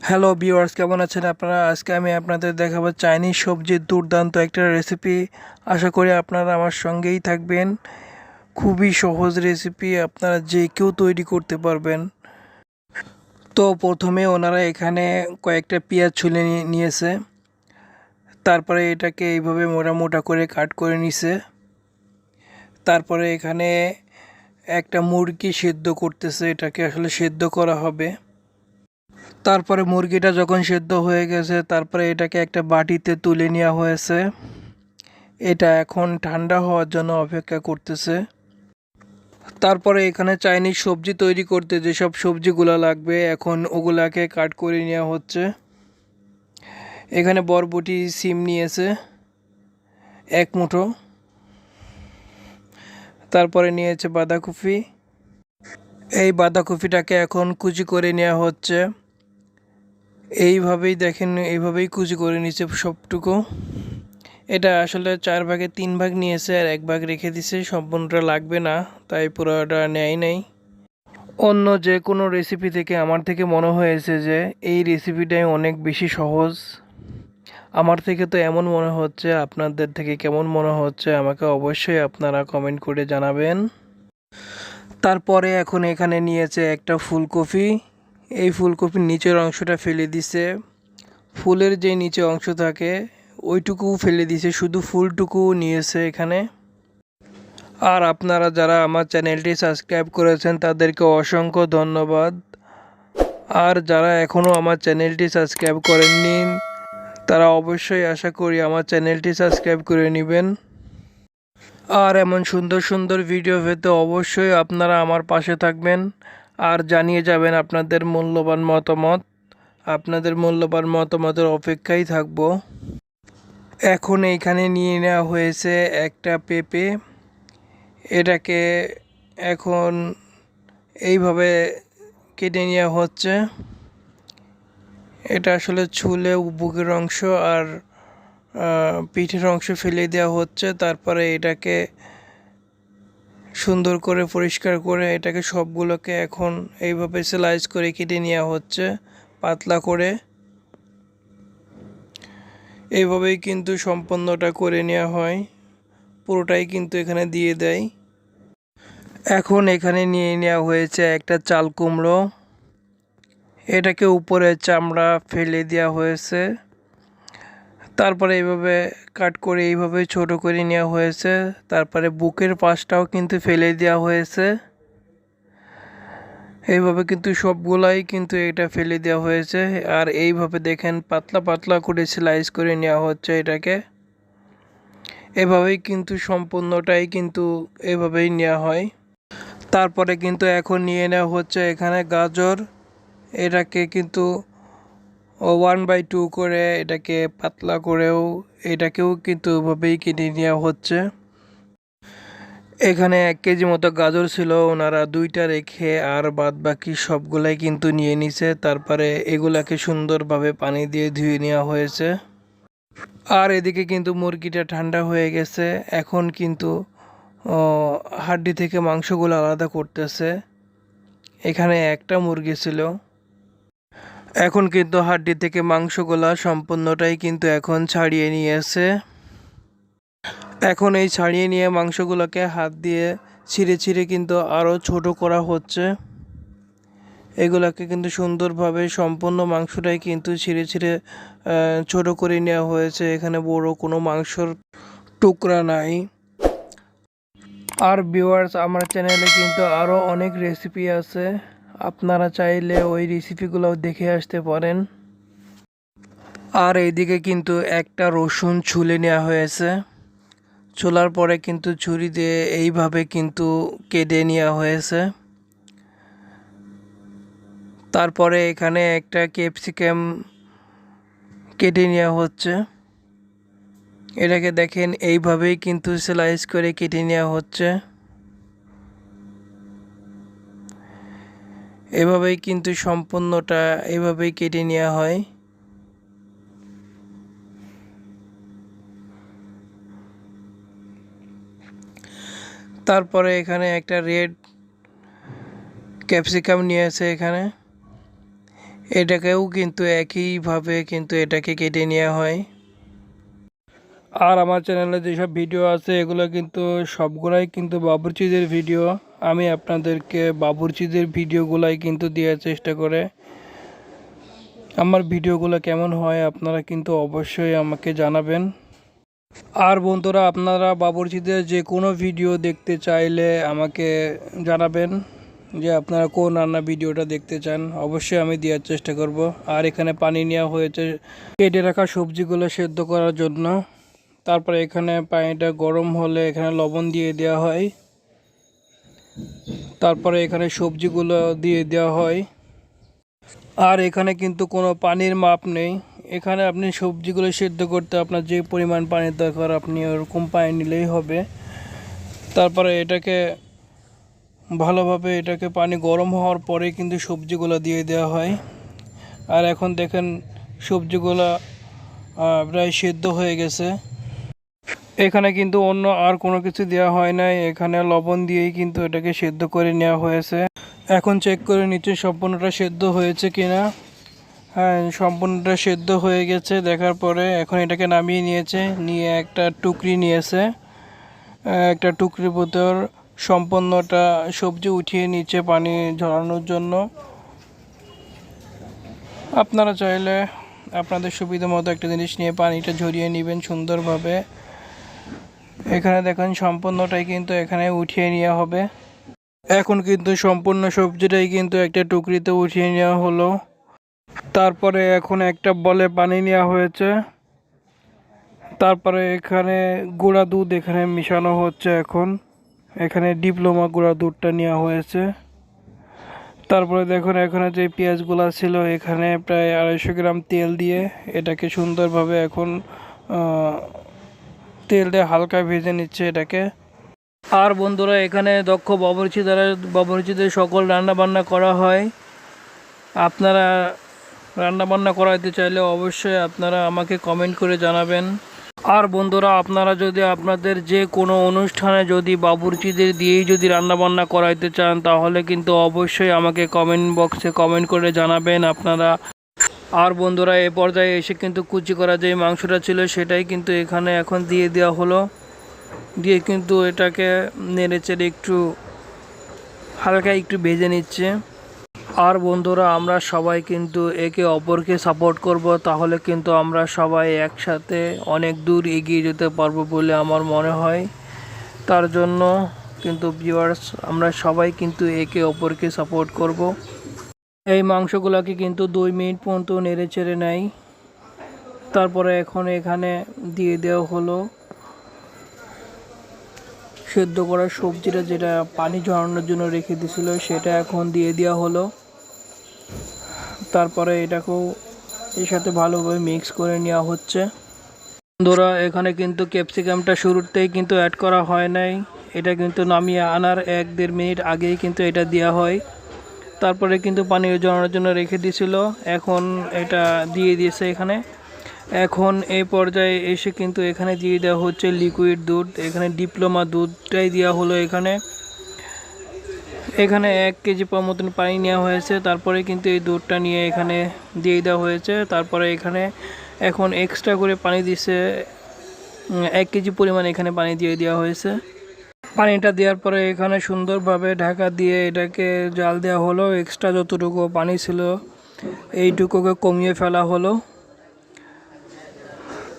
Hello viewers, কেমন আছেন আপনারা? আজকে আমি আপনাদের দেখাবো চাইনিজ সবজির দুর্দান্ত একটা রেসিপি। আশা করি আপনারা আমার সঙ্গেই থাকবেন। খুবই সহজ রেসিপি, আপনারা যে কেউ তৈরি করতে পারবেন। তো প্রথমে ওনারা এখানে কয়েকটা পেঁয়াজ ছুলে নিয়েছে। তারপরে এটাকে এইভাবে মোটা মোটা করে কাট করে নিছে। তারপরে এখানে একটা মুরগি সেদ্ধ করতেছে, এটাকে আসলে সেদ্ধ করা হবে। তারপরে মুরগিটা যখন সেদ্ধ হয়ে গেছে, তারপরে এটাকে একটা বাটিতে তুলে নেওয়া হয়েছে। এটা এখন ঠান্ডা হওয়ার জন্য অপেক্ষা করতেছে। তারপরে এখানে চাইনিজ সবজি তৈরি করতে যেসব সবজিগুলো লাগবে, এখন ওগুলাকে কাট করে নেওয়া হচ্ছে। এখানে বরবটি সিম নিয়েছে 1 মুঠো। তারপরে নিয়েছে বাঁধাকপি। এই বাঁধাকপিটাকে এখন কুচি করে নেওয়া হচ্ছে। এইভাবেই দেখেন, এইভাবেই কুচি করে নিচ্ছে সবটুকু। এটা আসলে 4 ভাগে 3 ভাগ নিয়েছে আর 1 ভাগ রেখে দিছে, সম্পূর্ণটা লাগবে না, তাই পুরোটা নেয় নাই। অন্য যে কোনো রেসিপি থেকে আমার থেকে মনে হয়েছে যে এই রেসিপিটাই অনেক বেশি সহজ। আমার থেকে তো এমন মনে হচ্ছে, আপনাদের থেকে কেমন মনে হচ্ছে আমাকে অবশ্যই আপনারা কমেন্ট করে জানাবেন। তারপরে এখন এখানে নিয়েছে একটা ফুলকপি। এই ফুলকপির নিচের অংশটা ফেলে দিছে। ফুলের যে নিচে অংশ থাকে ওইটুকু ফেলে দিছে, শুধু ফুলটুকু নিয়েছে এখানে। আর আপনারা যারা আমার চ্যানেলটি সাবস্ক্রাইব করেছেন তাদেরকে অসংখ্য ধন্যবাদ। আর যারা এখনও আমার চ্যানেলটি সাবস্ক্রাইব করেননি তারা অবশ্যই আশা করি আমার চ্যানেলটি সাবস্ক্রাইব করে নেবেন। আর এমন সুন্দর সুন্দর ভিডিও পেতে অবশ্যই আপনারা আমার পাশে থাকবেন আর জানিয়ে যাবেন আপনাদের মূল্যবান মতামত। আপনাদের মূল্যবান মতামতের অপেক্ষায় থাকব। এখন এইখানে নিয়ে নেওয়া হয়েছে একটা পেঁপে। এটাকে এখন এইভাবে কেটে নেওয়া হচ্ছে। এটা আসলে ছুলে বুকের অংশ আর পিঠের অংশ ফেলে দেওয়া হচ্ছে। তারপরে এটাকে সুন্দর করে পরিষ্কার করে এটাকে সবগুলোকে এখন এইভাবে স্লাইস করে কেটে নেওয়া হচ্ছে পাতলা করে। এইভাবেই কিন্তু সম্পূর্ণটা করে নেওয়া হয়, পুরোটাই কিন্তু এখানে দিয়ে দেয়। এখন এখানে নিয়ে নেওয়া হয়েছে একটা চাল কুমড়ো। এটাকে উপরে চামড়া ফেলে দেওয়া হয়েছে। তারপরে এইভাবে কাট করে এইভাবে ছোট করে নেওয়া হয়েছে। তারপরে বুকের পাশটাও কিন্তু ফেলে দেওয়া হয়েছে। এইভাবে কিন্তু সবগুলাই কিন্তু এটা ফেলে দেওয়া হয়েছে। আর এইভাবে দেখেন পাতলা পাতলা করে স্লাইস করে নেওয়া হচ্ছে এটাকে। এভাবেই কিন্তু সম্পূর্ণটাই কিন্তু এভাবেই নেওয়া হয়। তারপরে কিন্তু এখন নিয়ে নেওয়া হচ্ছে এখানে গাজর। এটাকে কিন্তু 1/2 করে এটাকে পাতলা করেও এটাকেও কিন্তু ওভাবেই কেটে নেওয়া হচ্ছে। এখানে 1 কেজি মতো গাজর ছিল, ওনারা 2টা রেখে আর বাদ বাকি সবগুলাই কিন্তু নিয়ে নিছে। তারপরে এগুলাকে সুন্দরভাবে পানি দিয়ে ধুয়ে নেওয়া হয়েছে। আর এদিকে কিন্তু মুরগিটা ঠান্ডা হয়ে গেছে। এখন কিন্তু হাড্ডি থেকে মাংসগুলো আলাদা করতেছে। এখানে একটা মুরগি ছিল। এখন কিন্তু হাড্ডি থেকে মাংসগুলা সম্পূর্ণটাই কিন্তু এখন ছাড়িয়ে নিয়েছে। এখন এই ছাড়িয়ে নিয়ে মাংসগুলোকে হাত দিয়ে ছিঁড়ে ছিঁড়ে কিন্তু আরও ছোট করা হচ্ছে। এগুলাকে কিন্তু সুন্দরভাবে সম্পূর্ণ মাংসটাই কিন্তু ছিঁড়ে ছিঁড়ে ছোট করে নেওয়া হয়েছে। এখানে বড় কোনো মাংসর টুকরা নাই। আর ভিউয়ার্স, আমার চ্যানেলে কিন্তু আরও অনেক রেসিপি আছে, আপনারা চাইলে ওই রেসিপিগুলোও দেখে আসতে পারেন। আর এইদিকে কিন্তু একটা রসুন ছুলে নেওয়া হয়েছে। ছোলার পরে কিন্তু ছুরি দিয়ে এইভাবে কিন্তু কেটে নেওয়া হয়েছে। তারপরে এখানে একটা ক্যাপসিকাম কেটে নেওয়া হচ্ছে। এটাকে দেখেন এইভাবেই কিন্তু স্লাইস করে কেটে নেওয়া হচ্ছে। এভাবেই কিন্তু সম্পূর্ণটা এভাবেই কেটে নেওয়া হয়। তারপরে এখানে একটা রেড ক্যাপসিকাম নিয়েছে এখানে। এটাকেও কিন্তু একইভাবে কিন্তু এটাকে কেটে নেওয়া হয়। আর আমার চ্যানেলে যেসব ভিডিও আছে এগুলো কিন্তু সবগুলাই কিন্তু বাবুর্চিদের ভিডিও। আমি আপনাদেরকে বাবুর্চিদের ভিডিওগুলাই কিন্তু দেওয়ার চেষ্টা করে। আমার ভিডিওগুলো কেমন হয় আপনারা কিন্তু অবশ্যই আমাকে জানাবেন। আর বন্ধুরা, আপনারা বাবুর্চিদের যে কোনো ভিডিও দেখতে চাইলে আমাকে জানাবেন যে আপনারা কোন রান্না ভিডিওটা দেখতে চান, অবশ্যই আমি দেওয়ার চেষ্টা করব। আর এখানে পানি নেওয়া হয়েছে কেটে রাখা সবজিগুলো সেদ্ধ করার জন্য। তারপরে এখানে পানিটা গরম হলে এখানে লবণ দিয়ে দেওয়া হয়। তারপরে এখানে সবজিগুলো দিয়ে দেওয়া হয়। আর এখানে কিন্তু কোনো পানির মাপ নেই। এখানে আপনি সবজিগুলো সেদ্ধ করতে আপনার যে পরিমাণ পানির দরকার আপনি ওরকম পানি নিলেই হবে। তারপরে এটাকে ভালোভাবে পানি গরম হওয়ার পরে কিন্তু সবজিগুলো দিয়ে দেওয়া হয়। আর এখন দেখেন সবজিগুলো প্রায় সেদ্ধ হয়ে গেছে। এখানে কিন্তু অন্য আর কোনো কিছু দেওয়া হয় নাই, এখানে লবণ দিয়েই কিন্তু এটাকে সেদ্ধ করে নেওয়া হয়েছে। এখন চেক করে নিচ্ছে সম্পূর্ণটা সেদ্ধ হয়েছে কিনা। হ্যাঁ, সম্পূর্ণটা সেদ্ধ হয়ে গেছে। দেখার পরে এখন এটাকে নামিয়ে নিয়েছে, নিয়ে একটা টুকরি নিয়েছে। একটা টুকরির ভিতর সম্পূর্ণটা সবজি উঠিয়ে নিচ্ছে পানি ঝরানোর জন্য। আপনারা চাইলে আপনাদের সুবিধা মতো একটা জিনিস নিয়ে পানিটা ঝরিয়ে নেবেন সুন্দরভাবে। এখানে দেখেন সম্পূর্ণটাই কিন্তু এখানে উঠিয়ে নেওয়া হবে। এখন কিন্তু সম্পূর্ণ সবজিটাই কিন্তু একটা টুকরিতে উঠিয়ে নেওয়া হলো। তারপরে এখন একটা বলে পানি নেওয়া হয়েছে। তারপরে এখানে গুঁড়া দুধ এখানে মিশানো হচ্ছে। এখন এখানে ডিপ্লোমা গুঁড়া দুধটা নেওয়া হয়েছে। তারপরে দেখুন এখানে যে পেঁয়াজগুলো ছিল এখানে প্রায় 250 গ্রাম তেল দিয়ে এটাকে সুন্দরভাবে এখন তেল দিয়ে হালকা ভেজে নিচ্ছে এটাকে। আর বন্ধুরা, এখানে দক্ষ বাবুর্চিদের সকল রান্নাবান্না করা হয়। আপনারা রান্নাবান্না করাইতে চাইলে অবশ্যই আপনারা আমাকে কমেন্ট করে জানাবেন। আর বন্ধুরা, আপনারা যদি আপনাদের যে কোনো অনুষ্ঠানে যদি বাবুর্চিদের দিয়েই যদি রান্নাবান্না করাইতে চান তাহলে কিন্তু অবশ্যই আমাকে কমেন্ট বক্সে কমেন্ট করে জানাবেন আপনারা। আর বন্ধুরা, এ পর্যায়ে এসে কিন্তু কুচি করা যে মাংসটা ছিল সেটাই কিন্তু এখানে এখন দিয়ে দেওয়া হলো। দিয়ে কিন্তু এটাকে নেড়েচেড়ে একটু হালকা একটু ভেজে নিচ্ছে। আর বন্ধুরা, আমরা সবাই কিন্তু একে অপরকে সাপোর্ট করব, তাহলে কিন্তু আমরা সবাই একসাথে অনেক দূর এগিয়ে যেতে পারবো বলে আমার মনে হয়। তার জন্য কিন্তু ভিউয়ার্স, আমরা সবাই কিন্তু একে অপরকে সাপোর্ট করব। এই মাংসগুলোকে কিন্তু 2 মিনিট পর্যন্ত নেড়ে চেড়ে নেয়। তারপরে এখন এখানে দিয়ে দেওয়া হলো সেদ্ধ করা সবজিটা, যেটা পানি ঝরানোর জন্য রেখে দিয়েছিল সেটা এখন দিয়ে দেওয়া হলো। তারপরে এটাকেও এর সাথে ভালোভাবে মিক্স করে নেওয়া হচ্ছে। বন্ধুরা, এখানে কিন্তু ক্যাপসিকামটা শুরুতেই কিন্তু অ্যাড করা হয় নাই, এটা কিন্তু নামিয়ে আনার 1-1.5 মিনিট আগেই কিন্তু এটা দেওয়া হয়। তারপরে কিন্তু পানি ঝরানোর জন্য রেখে দিয়েছিল, এখন এটা দিয়ে দিয়েছে এখানে। এখন এই পর্যায়ে এসে কিন্তু এখানে দিয়ে দেওয়া হচ্ছে লিকুইড দুধ। এখানে ডিপ্লোমা দুধটাই দেওয়া হলো। এখানে 1 কেজি মতন পানি নেওয়া হয়েছে। তারপরে কিন্তু এই দুধটা নিয়ে এখানে দিয়ে দেওয়া হয়েছে। তারপরে এখানে এখন এক্সট্রা করে পানি দিছে, 1 কেজি পরিমাণ এখানে পানি দিয়ে দেওয়া হয়েছে। পানিটা দেওয়ার পরে এখানে সুন্দরভাবে ঢাকা দিয়ে এটাকে জাল দেওয়া হলো। এক্সট্রা যতটুকু পানি ছিল এইটুকুকে কমিয়ে ফেলা হলো।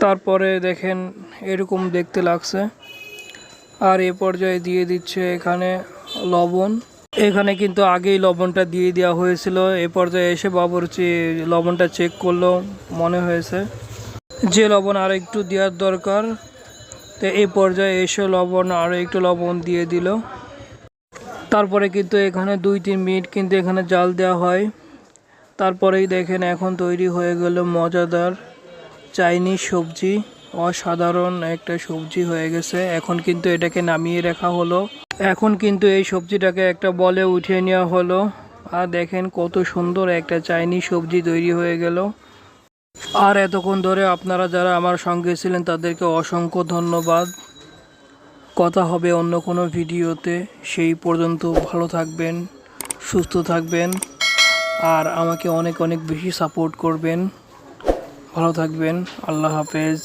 তারপরে দেখেন এরকম দেখতে লাগছে। আর এ পর্যায়ে দিয়ে দিচ্ছে এখানে লবণ। এখানে কিন্তু আগেই লবণটা দিয়ে দেওয়া হয়েছিল। এ পর্যায়ে এসে বাবুর্চি লবণটা চেক করলো, মনে হয়েছে যে লবণ আর একটু দেওয়ার দরকার। তো এই পর্যায়ে এসে আরও একটু লবণ দিয়ে দিল। তারপরে কিন্তু এখানে 2-3 মিনিট কিন্তু এখানে জাল দেওয়া হয়। তারপরেই দেখেন এখন তৈরি হয়ে গেল মজাদার চাইনিজ সবজি। অসাধারণ একটা সবজি হয়ে গেছে। এখন কিন্তু এটাকে নামিয়ে রাখা হলো। এখন কিন্তু এই সবজিটাকে একটা বলে উঠিয়ে নেওয়া হলো। আর দেখেন কত সুন্দর একটা চাইনিজ সবজি তৈরি হয়ে গেল। আর এতক্ষণ ধরে আপনারা যারা আমার সঙ্গে ছিলেন তাদেরকে অসংখ্য ধন্যবাদ। কথা হবে অন্য কোনো ভিডিওতে। সেই পর্যন্ত ভালো থাকবেন, সুস্থ থাকবেন। আর আমাকে অনেক অনেক বেশি সাপোর্ট করবেন। ভালো থাকবেন। আল্লাহ হাফেজ।